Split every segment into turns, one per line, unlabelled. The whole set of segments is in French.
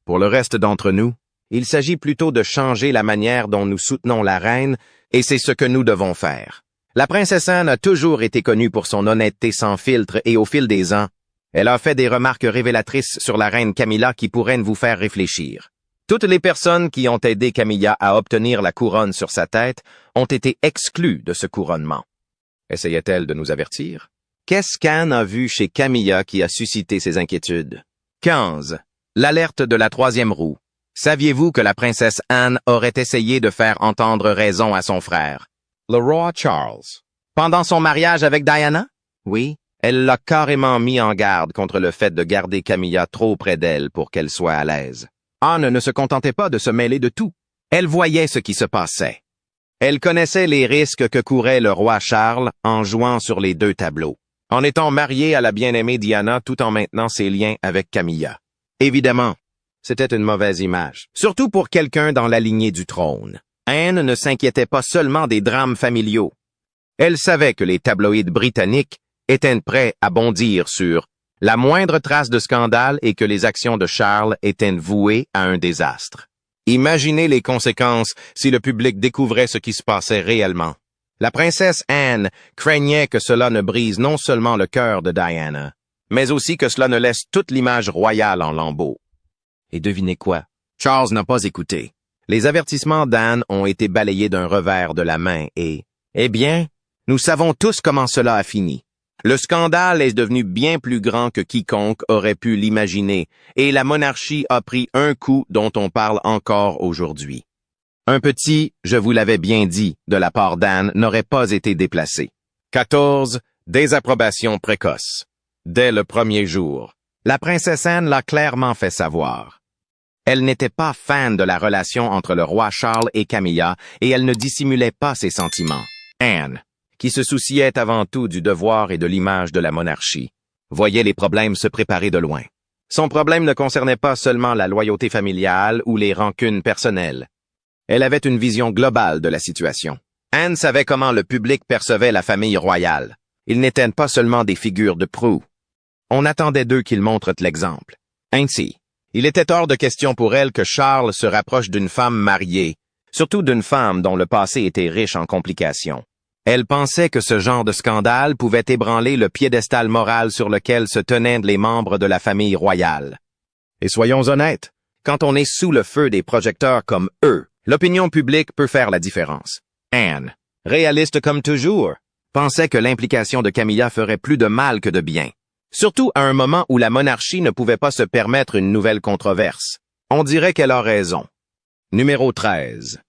Pour le reste d'entre nous, il s'agit plutôt de changer la manière dont nous soutenons la reine, et c'est ce que nous devons faire. La princesse Anne a toujours été connue pour son honnêteté sans filtre et au fil des ans, elle a fait des remarques révélatrices sur la reine Camilla qui pourraient vous faire réfléchir. Toutes les personnes qui ont aidé Camilla à obtenir la couronne sur sa tête ont été exclues de ce couronnement. Essayait-elle de nous avertir? Qu'est-ce qu'Anne a vu chez Camilla qui a suscité ses inquiétudes? 15. L'alerte de la troisième roue. Saviez-vous que la princesse Anne aurait essayé de faire entendre raison à son frère, le roi Charles, pendant son mariage avec Diana? Oui, elle l'a carrément mis en garde contre le fait de garder Camilla trop près d'elle pour qu'elle soit à l'aise. Anne ne se contentait pas de se mêler de tout. Elle voyait ce qui se passait. Elle connaissait les risques que courait le roi Charles en jouant sur les deux tableaux, en étant mariée à la bien-aimée Diana tout en maintenant ses liens avec Camilla. Évidemment, c'était une mauvaise image, surtout pour quelqu'un dans la lignée du trône. Anne ne s'inquiétait pas seulement des drames familiaux. Elle savait que les tabloïds britanniques étaient prêts à bondir sur la moindre trace de scandale et que les actions de Charles étaient vouées à un désastre. Imaginez les conséquences si le public découvrait ce qui se passait réellement. La princesse Anne craignait que cela ne brise non seulement le cœur de Diana, mais aussi que cela ne laisse toute l'image royale en lambeaux. Et devinez quoi? Charles n'a pas écouté. Les avertissements d'Anne ont été balayés d'un revers de la main et, eh bien, nous savons tous comment cela a fini. Le scandale est devenu bien plus grand que quiconque aurait pu l'imaginer, et la monarchie a pris un coup dont on parle encore aujourd'hui. Un petit « je vous l'avais bien dit » de la part d'Anne n'aurait pas été déplacé. 14. Désapprobation précoce. Dès le premier jour, la princesse Anne l'a clairement fait savoir. Elle n'était pas fan de la relation entre le roi Charles et Camilla, et elle ne dissimulait pas ses sentiments. Anne, qui se souciait avant tout du devoir et de l'image de la monarchie, voyait les problèmes se préparer de loin. Son problème ne concernait pas seulement la loyauté familiale ou les rancunes personnelles. Elle avait une vision globale de la situation. Anne savait comment le public percevait la famille royale. Ils n'étaient pas seulement des figures de proue. On attendait d'eux qu'ils montrent l'exemple. Ainsi, il était hors de question pour elle que Charles se rapproche d'une femme mariée, surtout d'une femme dont le passé était riche en complications. Elle pensait que ce genre de scandale pouvait ébranler le piédestal moral sur lequel se tenaient les membres de la famille royale. Et soyons honnêtes, quand on est sous le feu des projecteurs comme eux, l'opinion publique peut faire la différence. Anne, réaliste comme toujours, pensait que l'implication de Camilla ferait plus de mal que de bien. Surtout à un moment où la monarchie ne pouvait pas se permettre une nouvelle controverse. On dirait qu'elle a raison. Numéro 13.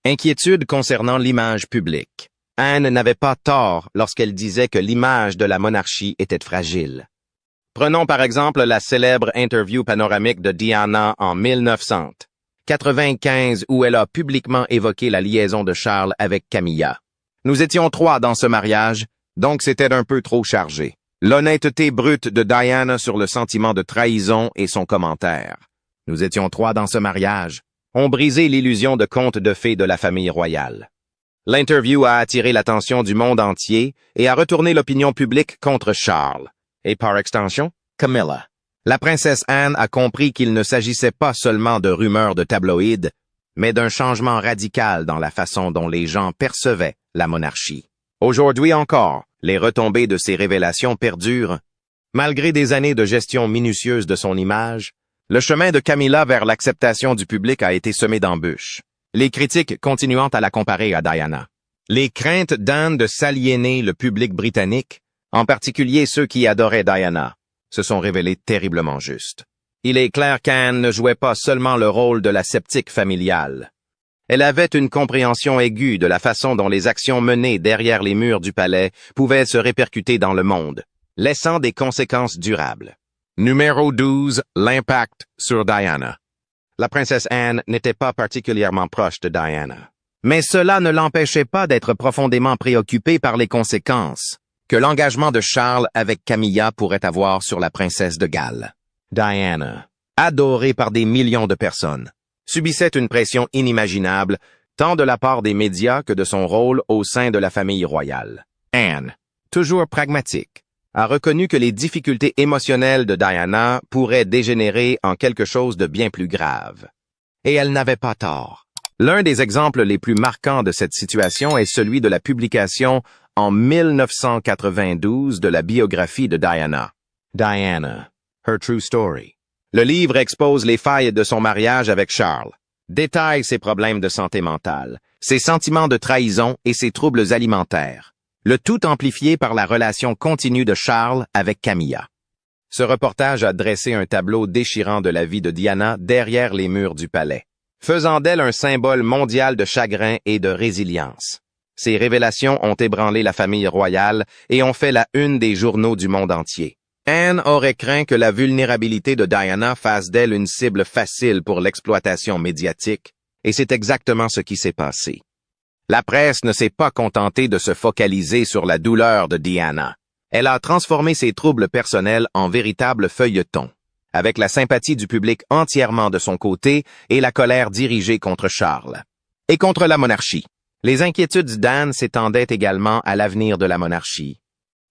Inquiétude concernant l'image publique. Anne n'avait pas tort lorsqu'elle disait que l'image de la monarchie était fragile. Prenons par exemple la célèbre interview panoramique de Diana en 1995 où elle a publiquement évoqué la liaison de Charles avec Camilla. Nous étions 3 dans ce mariage, donc c'était un peu trop chargé. L'honnêteté brute de Diana sur le sentiment de trahison et son commentaire. Nous étions 3 dans ce mariage. Ont brisé l'illusion de conte de fées de la famille royale. L'interview a attiré l'attention du monde entier et a retourné l'opinion publique contre Charles, et par extension, Camilla. La princesse Anne a compris qu'il ne s'agissait pas seulement de rumeurs de tabloïds, mais d'un changement radical dans la façon dont les gens percevaient la monarchie. Aujourd'hui encore, les retombées de ces révélations perdurent. Malgré des années de gestion minutieuse de son image, le chemin de Camilla vers l'acceptation du public a été semé d'embûches, les critiques continuant à la comparer à Diana. Les craintes d'Anne de s'aliéner le public britannique, en particulier ceux qui adoraient Diana, se sont révélées terriblement justes. Il est clair qu'Anne ne jouait pas seulement le rôle de la sceptique familiale. Elle avait une compréhension aiguë de la façon dont les actions menées derrière les murs du palais pouvaient se répercuter dans le monde, laissant des conséquences durables. Numéro 12. L'impact sur Diana. La princesse Anne n'était pas particulièrement proche de Diana. Mais cela ne l'empêchait pas d'être profondément préoccupée par les conséquences que l'engagement de Charles avec Camilla pourrait avoir sur la princesse de Galles. Diana, adorée par des millions de personnes, subissait une pression inimaginable, tant de la part des médias que de son rôle au sein de la famille royale. Anne, toujours pragmatique, a reconnu que les difficultés émotionnelles de Diana pourraient dégénérer en quelque chose de bien plus grave. Et elle n'avait pas tort. L'un des exemples les plus marquants de cette situation est celui de la publication en 1992 de la biographie de Diana. Diana, Her True Story. Le livre expose les failles de son mariage avec Charles, détaille ses problèmes de santé mentale, ses sentiments de trahison et ses troubles alimentaires, le tout amplifié par la relation continue de Charles avec Camilla. Ce reportage a dressé un tableau déchirant de la vie de Diana derrière les murs du palais, faisant d'elle un symbole mondial de chagrin et de résilience. Ces révélations ont ébranlé la famille royale et ont fait la une des journaux du monde entier. Anne aurait craint que la vulnérabilité de Diana fasse d'elle une cible facile pour l'exploitation médiatique, et c'est exactement ce qui s'est passé. La presse ne s'est pas contentée de se focaliser sur la douleur de Diana. Elle a transformé ses troubles personnels en véritable feuilleton, avec la sympathie du public entièrement de son côté et la colère dirigée contre Charles. Et contre la monarchie. Les inquiétudes d'Anne s'étendaient également à l'avenir de la monarchie.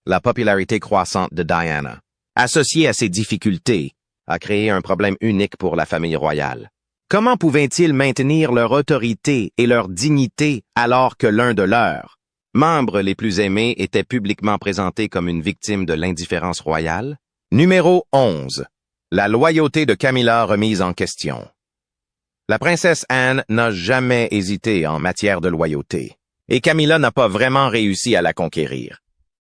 La popularité croissante de Diana, associée à ses difficultés, a créé un problème unique pour la famille royale. Comment pouvaient-ils maintenir leur autorité et leur dignité alors que l'un de leurs membres les plus aimés était publiquement présenté comme une victime de l'indifférence royale? Numéro 11. La loyauté de Camilla remise en question. La princesse Anne n'a jamais hésité en matière de loyauté, et Camilla n'a pas vraiment réussi à la conquérir.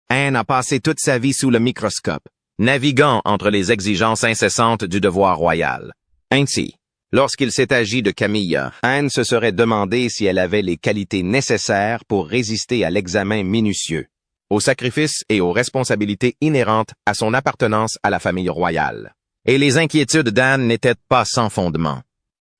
Anne a passé toute sa vie sous le microscope, naviguant entre les exigences incessantes du devoir royal. Ainsi, lorsqu'il s'est agi de Camilla, Anne se serait demandé si elle avait les qualités nécessaires pour résister à l'examen minutieux, aux sacrifices et aux responsabilités inhérentes à son appartenance à la famille royale. Et les inquiétudes d'Anne n'étaient pas sans fondement.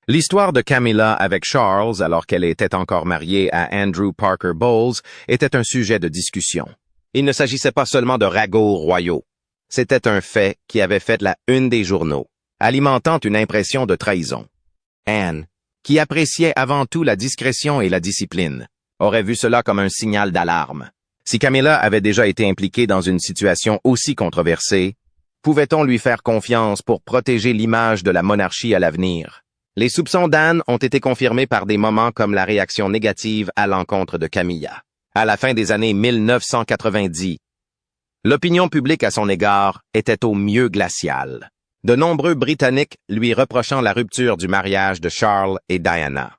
L'histoire de Camilla avec Charles, alors qu'elle était encore mariée à Andrew Parker Bowles, était un sujet de discussion. Il ne s'agissait pas seulement de ragots royaux. C'était un fait qui avait fait la une des journaux, alimentant une impression de trahison. Anne, qui appréciait avant tout la discrétion et la discipline, aurait vu cela comme un signal d'alarme. Si Camilla avait déjà été impliquée dans une situation aussi controversée, pouvait-on lui faire confiance pour protéger l'image de la monarchie à l'avenir? Les soupçons d'Anne ont été confirmés par des moments comme la réaction négative à l'encontre de Camilla. À la fin des années 1990, l'opinion publique à son égard était au mieux glaciale. De nombreux Britanniques lui reprochant la rupture du mariage de Charles et Diana.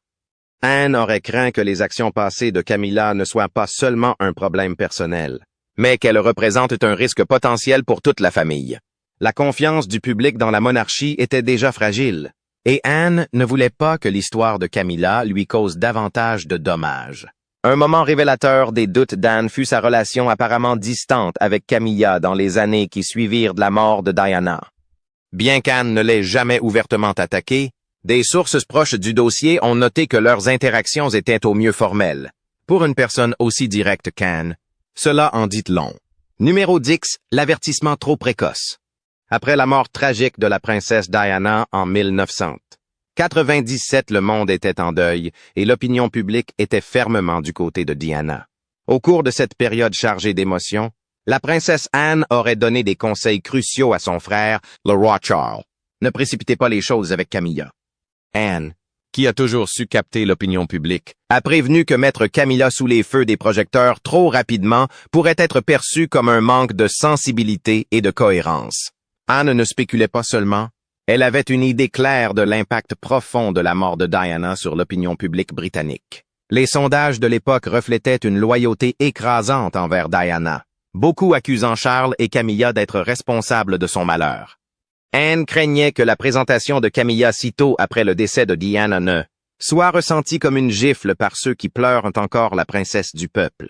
Anne aurait craint que les actions passées de Camilla ne soient pas seulement un problème personnel, mais qu'elles représentent un risque potentiel pour toute la famille. La confiance du public dans la monarchie était déjà fragile, et Anne ne voulait pas que l'histoire de Camilla lui cause davantage de dommages. Un moment révélateur des doutes d'Anne fut sa relation apparemment distante avec Camilla dans les années qui suivirent de la mort de Diana. Bien qu'Anne ne l'ait jamais ouvertement attaquée, des sources proches du dossier ont noté que leurs interactions étaient au mieux formelles. Pour une personne aussi directe qu'Anne, cela en dit long. Numéro 10, l'avertissement trop précoce. Après la mort tragique de la princesse Diana en 1997, le monde était en deuil et l'opinion publique était fermement du côté de Diana. Au cours de cette période chargée d'émotions, la princesse Anne aurait donné des conseils cruciaux à son frère, le roi Charles. Ne précipitez pas les choses avec Camilla. Anne, qui a toujours su capter l'opinion publique, a prévenu que mettre Camilla sous les feux des projecteurs trop rapidement pourrait être perçu comme un manque de sensibilité et de cohérence. Anne ne spéculait pas seulement, elle avait une idée claire de l'impact profond de la mort de Diana sur l'opinion publique britannique. Les sondages de l'époque reflétaient une loyauté écrasante envers Diana, beaucoup accusant Charles et Camilla d'être responsables de son malheur. Anne craignait que la présentation de Camilla si tôt après le décès de Diana ne soit ressentie comme une gifle par ceux qui pleurent encore la princesse du peuple.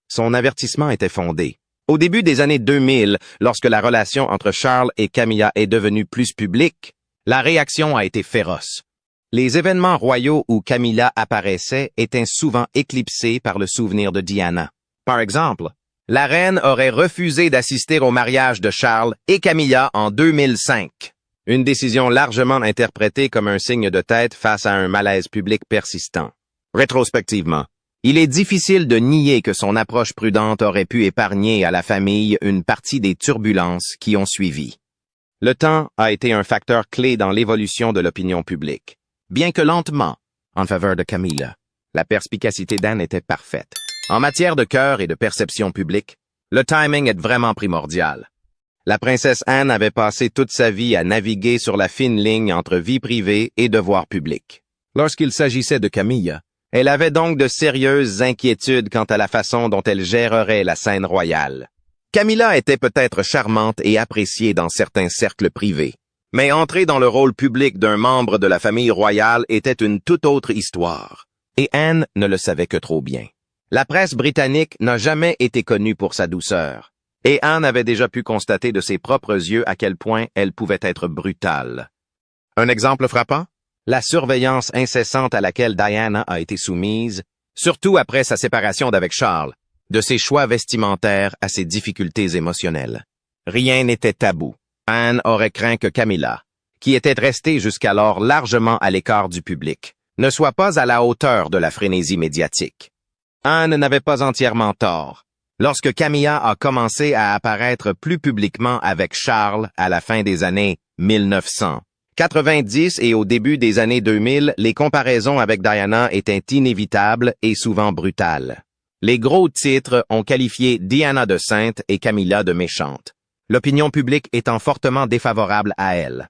Son avertissement était fondé. Au début des années 2000, lorsque la relation entre Charles et Camilla est devenue plus publique, la réaction a été féroce. Les événements royaux où Camilla apparaissait étaient souvent éclipsés par le souvenir de Diana. Par exemple, la reine aurait refusé d'assister au mariage de Charles et Camilla en 2005. Une décision largement interprétée comme un signe de tête face à un malaise public persistant. Rétrospectivement, Il est difficile de nier que son approche prudente aurait pu épargner à la famille une partie des turbulences qui ont suivi. Le temps a été un facteur clé dans l'évolution de l'opinion publique. Bien que lentement, en faveur de Camilla, la perspicacité d'Anne était parfaite. En matière de cœur et de perception publique, le timing est vraiment primordial. La princesse Anne avait passé toute sa vie à naviguer sur la fine ligne entre vie privée et devoir public. Lorsqu'il s'agissait de Camilla, elle avait donc de sérieuses inquiétudes quant à la façon dont elle gérerait la scène royale. Camilla était peut-être charmante et appréciée dans certains cercles privés, mais entrer dans le rôle public d'un membre de la famille royale était une toute autre histoire, et Anne ne le savait que trop bien. La presse britannique n'a jamais été connue pour sa douceur, et Anne avait déjà pu constater de ses propres yeux à quel point elle pouvait être brutale. Un exemple frappant? La surveillance incessante à laquelle Diana a été soumise, surtout après sa séparation d'avec Charles, de ses choix vestimentaires à ses difficultés émotionnelles. Rien n'était tabou. Anne aurait craint que Camilla, qui était restée jusqu'alors largement à l'écart du public, ne soit pas à la hauteur de la frénésie médiatique. Anne n'avait pas entièrement tort. Lorsque Camilla a commencé à apparaître plus publiquement avec Charles à la fin des années 1990 et au début des années 2000, les comparaisons avec Diana étaient inévitables et souvent brutales. Les gros titres ont qualifié Diana de sainte et Camilla de méchante, l'opinion publique étant fortement défavorable à elle.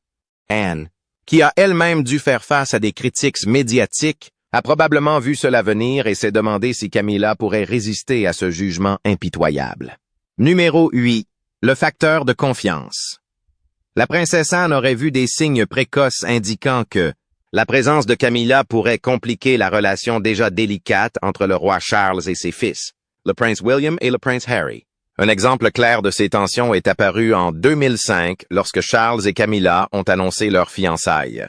Anne, qui a elle-même dû faire face à des critiques médiatiques, a probablement vu cela venir et s'est demandé si Camilla pourrait résister à ce jugement impitoyable. Numéro 8. Le facteur de confiance. La princesse Anne aurait vu des signes précoces indiquant que la présence de Camilla pourrait compliquer la relation déjà délicate entre le roi Charles et ses fils, le prince William et le prince Harry. Un exemple clair de ces tensions est apparu en 2005 lorsque Charles et Camilla ont annoncé leur fiançailles.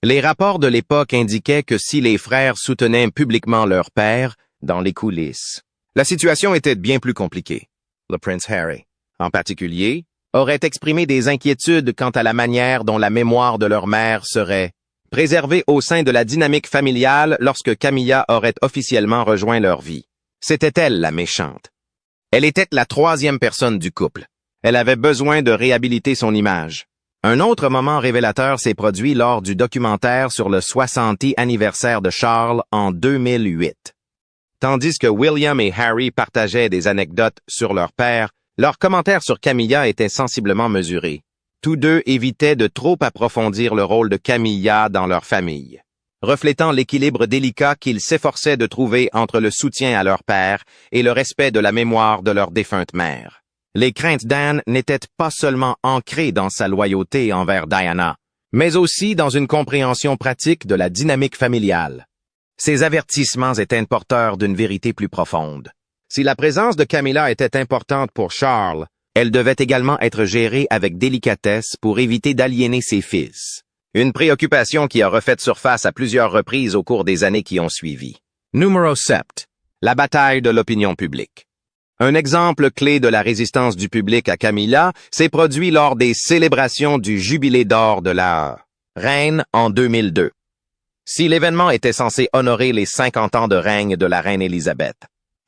Les rapports de l'époque indiquaient que si les frères soutenaient publiquement leur père, dans les coulisses, la situation était bien plus compliquée. Le prince Harry, en particulier, aurait exprimé des inquiétudes quant à la manière dont la mémoire de leur mère serait préservée au sein de la dynamique familiale lorsque Camilla aurait officiellement rejoint leur vie. C'était elle la méchante. Elle était la troisième personne du couple. Elle avait besoin de réhabiliter son image. Un autre moment révélateur s'est produit lors du documentaire sur le 60e anniversaire de Charles en 2008. Tandis que William et Harry partageaient des anecdotes sur leur père, leurs commentaires sur Camilla étaient sensiblement mesurés. Tous deux évitaient de trop approfondir le rôle de Camilla dans leur famille, reflétant l'équilibre délicat qu'ils s'efforçaient de trouver entre le soutien à leur père et le respect de la mémoire de leur défunte mère. Les craintes d'Anne n'étaient pas seulement ancrées dans sa loyauté envers Diana, mais aussi dans une compréhension pratique de la dynamique familiale. Ces avertissements étaient porteurs d'une vérité plus profonde. Si la présence de Camilla était importante pour Charles, elle devait également être gérée avec délicatesse pour éviter d'aliéner ses fils. Une préoccupation qui a refait surface à plusieurs reprises au cours des années qui ont suivi. Numéro 7. La bataille de l'opinion publique. Un exemple clé de la résistance du public à Camilla s'est produit lors des célébrations du Jubilé d'or de la reine en 2002. Si l'événement était censé honorer les 50 ans de règne de la reine Élisabeth,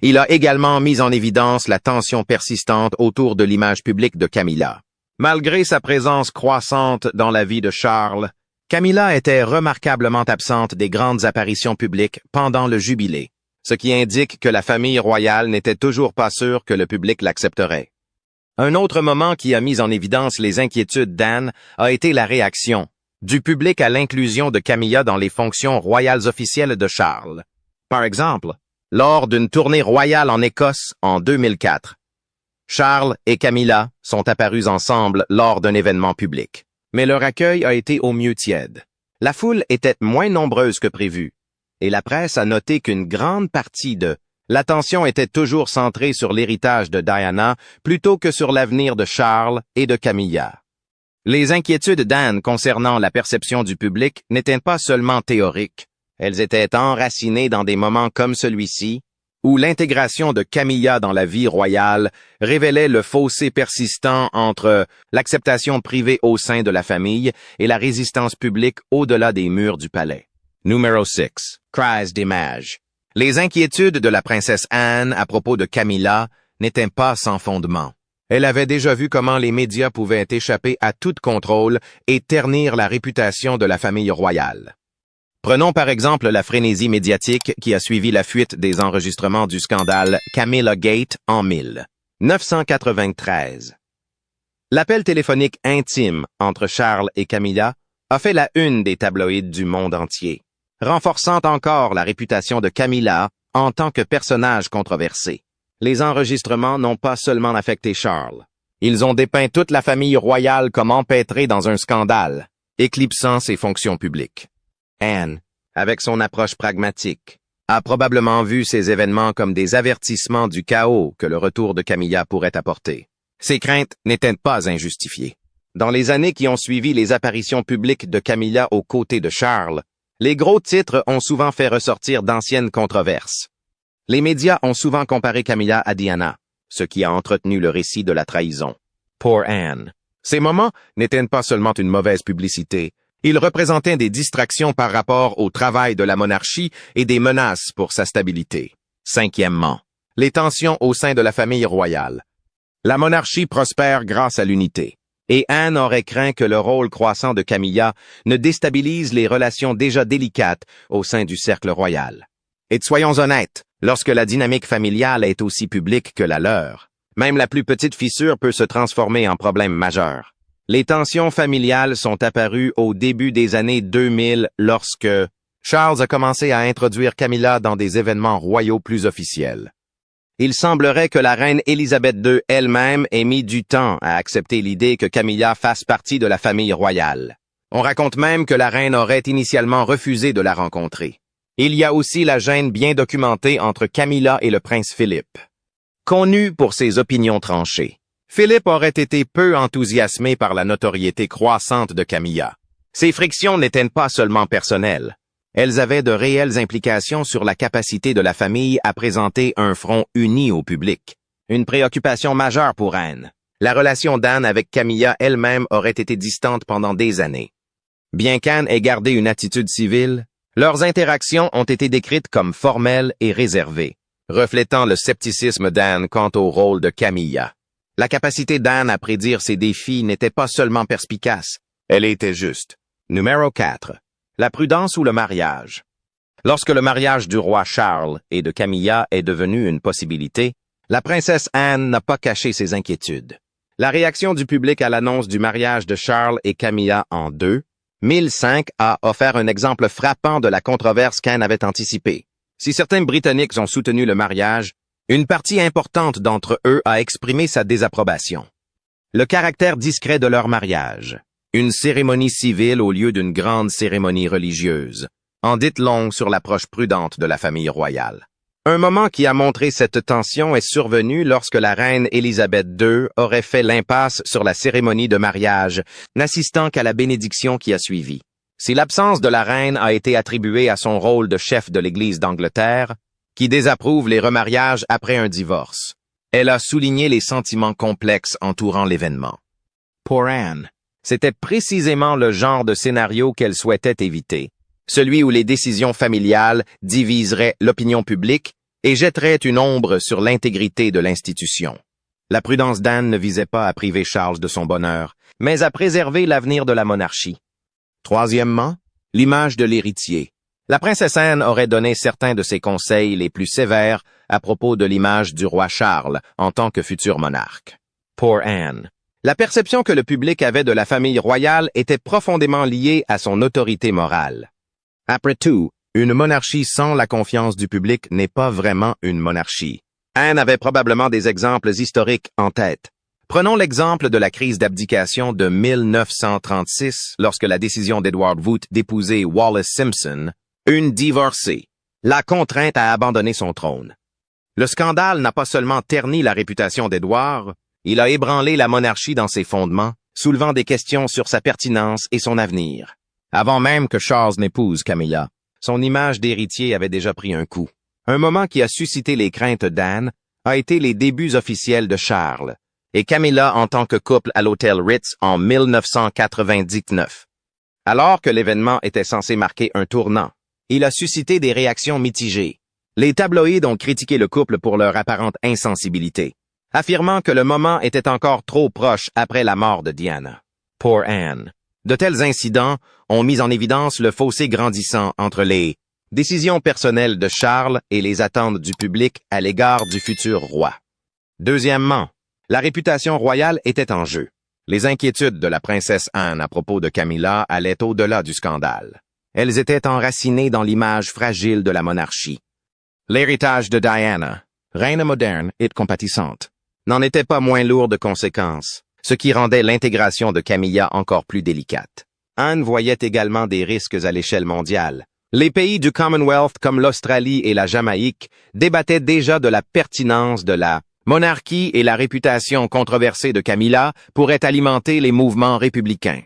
il a également mis en évidence la tension persistante autour de l'image publique de Camilla. Malgré sa présence croissante dans la vie de Charles, Camilla était remarquablement absente des grandes apparitions publiques pendant le Jubilé, ce qui indique que la famille royale n'était toujours pas sûre que le public l'accepterait. Un autre moment qui a mis en évidence les inquiétudes d'Anne a été la réaction du public à l'inclusion de Camilla dans les fonctions royales officielles de Charles. Par exemple, lors d'une tournée royale en Écosse en 2004, Charles et Camilla sont apparus ensemble lors d'un événement public. Mais leur accueil a été au mieux tiède. La foule était moins nombreuse que prévu, et la presse a noté qu'une grande partie de l'attention était toujours centrée sur l'héritage de Diana plutôt que sur l'avenir de Charles et de Camilla. Les inquiétudes d'Anne concernant la perception du public n'étaient pas seulement théoriques, elles étaient enracinées dans des moments comme celui-ci, où l'intégration de Camilla dans la vie royale révélait le fossé persistant entre l'acceptation privée au sein de la famille et la résistance publique au-delà des murs du palais. Numéro 6. Crise d'image. Les inquiétudes de la princesse Anne à propos de Camilla n'étaient pas sans fondement. Elle avait déjà vu comment les médias pouvaient échapper à tout contrôle et ternir la réputation de la famille royale. Prenons par exemple la frénésie médiatique qui a suivi la fuite des enregistrements du scandale Camilla Gate en 1993. L'appel téléphonique intime entre Charles et Camilla a fait la une des tabloïds du monde entier, renforçant encore la réputation de Camilla en tant que personnage controversé. Les enregistrements n'ont pas seulement affecté Charles. Ils ont dépeint toute la famille royale comme empêtrée dans un scandale, éclipsant ses fonctions publiques. Anne, avec son approche pragmatique, a probablement vu ces événements comme des avertissements du chaos que le retour de Camilla pourrait apporter. Ses craintes n'étaient pas injustifiées. Dans les années qui ont suivi les apparitions publiques de Camilla aux côtés de Charles, les gros titres ont souvent fait ressortir d'anciennes controverses. Les médias ont souvent comparé Camilla à Diana, ce qui a entretenu le récit de la trahison. Pour Anne, ces moments n'étaient pas seulement une mauvaise publicité, ils représentaient des distractions par rapport au travail de la monarchie et des menaces pour sa stabilité. Cinquièmement, les tensions au sein de la famille royale. La monarchie prospère grâce à l'unité, et Anne aurait craint que le rôle croissant de Camilla ne déstabilise les relations déjà délicates au sein du cercle royal. Et soyons honnêtes, lorsque la dynamique familiale est aussi publique que la leur, même la plus petite fissure peut se transformer en problème majeur. Les tensions familiales sont apparues au début des années 2000 lorsque Charles a commencé à introduire Camilla dans des événements royaux plus officiels. Il semblerait que la reine Élisabeth II elle-même ait mis du temps à accepter l'idée que Camilla fasse partie de la famille royale. On raconte même que la reine aurait initialement refusé de la rencontrer. Il y a aussi la gêne bien documentée entre Camilla et le prince Philippe. Connu pour ses opinions tranchées, Philippe aurait été peu enthousiasmé par la notoriété croissante de Camilla. Ces frictions n'étaient pas seulement personnelles. Elles avaient de réelles implications sur la capacité de la famille à présenter un front uni au public. Une préoccupation majeure pour Anne. La relation d'Anne avec Camilla elle-même aurait été distante pendant des années. Bien qu'Anne ait gardé une attitude civile, leurs interactions ont été décrites comme formelles et réservées, reflétant le scepticisme d'Anne quant au rôle de Camilla. La capacité d'Anne à prédire ses défis n'était pas seulement perspicace, elle était juste. Numéro 4. La prudence ou le mariage. Lorsque le mariage du roi Charles et de Camilla est devenu une possibilité, la princesse Anne n'a pas caché ses inquiétudes. La réaction du public à l'annonce du mariage de Charles et Camilla en 2005 a offert un exemple frappant de la controverse qu'Anne avait anticipée. Si certains Britanniques ont soutenu le mariage, une partie importante d'entre eux a exprimé sa désapprobation. Le caractère discret de leur mariage, une cérémonie civile au lieu d'une grande cérémonie religieuse, en dit long sur l'approche prudente de la famille royale. Un moment qui a montré cette tension est survenu lorsque la reine Élisabeth II aurait fait l'impasse sur la cérémonie de mariage, n'assistant qu'à la bénédiction qui a suivi. Si l'absence de la reine a été attribuée à son rôle de chef de l'Église d'Angleterre, qui désapprouve les remariages après un divorce, elle a souligné les sentiments complexes entourant l'événement. Pour Anne, c'était précisément le genre de scénario qu'elle souhaitait éviter. Celui où les décisions familiales diviseraient l'opinion publique et jetteraient une ombre sur l'intégrité de l'institution. La prudence d'Anne ne visait pas à priver Charles de son bonheur, mais à préserver l'avenir de la monarchie. Troisièmement, l'image de l'héritier. La princesse Anne aurait donné certains de ses conseils les plus sévères à propos de l'image du roi Charles en tant que futur monarque. Pour Anne, la perception que le public avait de la famille royale était profondément liée à son autorité morale. Après tout, une monarchie sans la confiance du public n'est pas vraiment une monarchie. Anne avait probablement des exemples historiques en tête. Prenons l'exemple de la crise d'abdication de 1936 lorsque la décision d'Edward Wood d'épouser Wallis Simpson, une divorcée, l'a contrainte à abandonner son trône. Le scandale n'a pas seulement terni la réputation d'Edward, il a ébranlé la monarchie dans ses fondements, soulevant des questions sur sa pertinence et son avenir. Avant même que Charles n'épouse Camilla, son image d'héritier avait déjà pris un coup. Un moment qui a suscité les craintes d'Anne a été les débuts officiels de Charles et Camilla en tant que couple à l'hôtel Ritz en 1999. Alors que l'événement était censé marquer un tournant, il a suscité des réactions mitigées. Les tabloïds ont critiqué le couple pour leur apparente insensibilité, affirmant que le moment était encore trop proche après la mort de Diana. Pour Anne. De tels incidents ont mis en évidence le fossé grandissant entre les décisions personnelles de Charles et les attentes du public à l'égard du futur roi. Deuxièmement, la réputation royale était en jeu. Les inquiétudes de la princesse Anne à propos de Camilla allaient au-delà du scandale. Elles étaient enracinées dans l'image fragile de la monarchie. L'héritage de Diana, reine moderne et compatissante, n'en était pas moins lourd de conséquences, ce qui rendait l'intégration de Camilla encore plus délicate. Anne voyait également des risques à l'échelle mondiale. Les pays du Commonwealth comme l'Australie et la Jamaïque débattaient déjà de la pertinence de la monarchie et la réputation controversée de Camilla pourraient alimenter les mouvements républicains.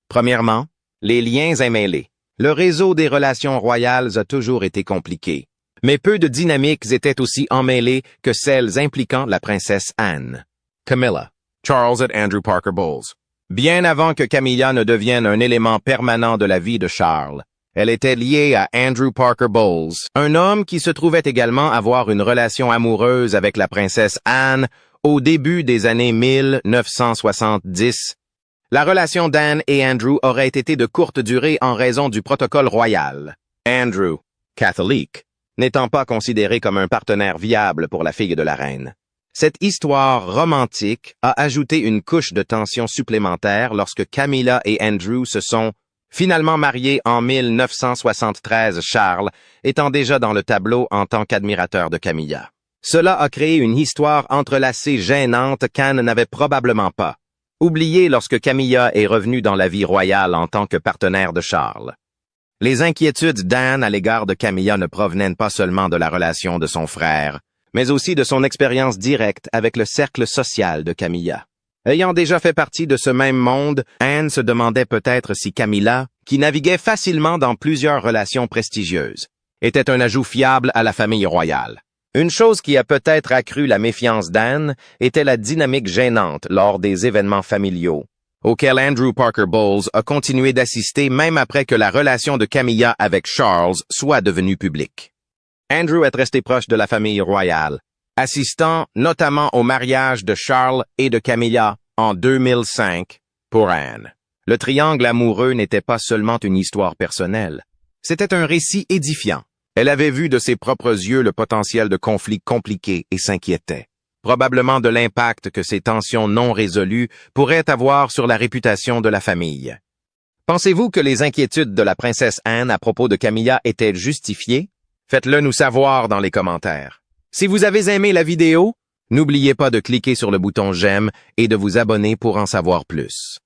Premièrement, les liens emmêlés. Le réseau des relations royales a toujours été compliqué, mais peu de dynamiques étaient aussi emmêlées que celles impliquant la princesse Anne. Camilla, Charles et Andrew Parker Bowles. Bien avant que Camilla ne devienne un élément permanent de la vie de Charles, elle était liée à Andrew Parker Bowles, un homme qui se trouvait également avoir une relation amoureuse avec la princesse Anne au début des années 1970. La relation d'Anne et Andrew aurait été de courte durée en raison du protocole royal. Andrew, catholique, n'étant pas considéré comme un partenaire viable pour la fille de la reine. Cette histoire romantique a ajouté une couche de tension supplémentaire lorsque Camilla et Andrew se sont finalement mariés en 1973, Charles étant déjà dans le tableau en tant qu'admirateur de Camilla. Cela a créé une histoire entrelacée gênante qu'Anne n'avait probablement pas oubliée lorsque Camilla est revenue dans la vie royale en tant que partenaire de Charles. Les inquiétudes d'Anne à l'égard de Camilla ne provenaient pas seulement de la relation de son frère, mais aussi de son expérience directe avec le cercle social de Camilla. Ayant déjà fait partie de ce même monde, Anne se demandait peut-être si Camilla, qui naviguait facilement dans plusieurs relations prestigieuses, était un ajout fiable à la famille royale. Une chose qui a peut-être accru la méfiance d'Anne était la dynamique gênante lors des événements familiaux, auxquels Andrew Parker Bowles a continué d'assister même après que la relation de Camilla avec Charles soit devenue publique. Andrew est resté proche de la famille royale, assistant notamment au mariage de Charles et de Camilla en 2005 pour Anne. Le triangle amoureux n'était pas seulement une histoire personnelle, c'était un récit édifiant. Elle avait vu de ses propres yeux le potentiel de conflits compliqués et s'inquiétait, probablement de l'impact que ces tensions non résolues pourraient avoir sur la réputation de la famille. Pensez-vous que les inquiétudes de la princesse Anne à propos de Camilla étaient justifiées? Faites-le nous savoir dans les commentaires. Si vous avez aimé la vidéo, n'oubliez pas de cliquer sur le bouton j'aime et de vous abonner pour en savoir plus.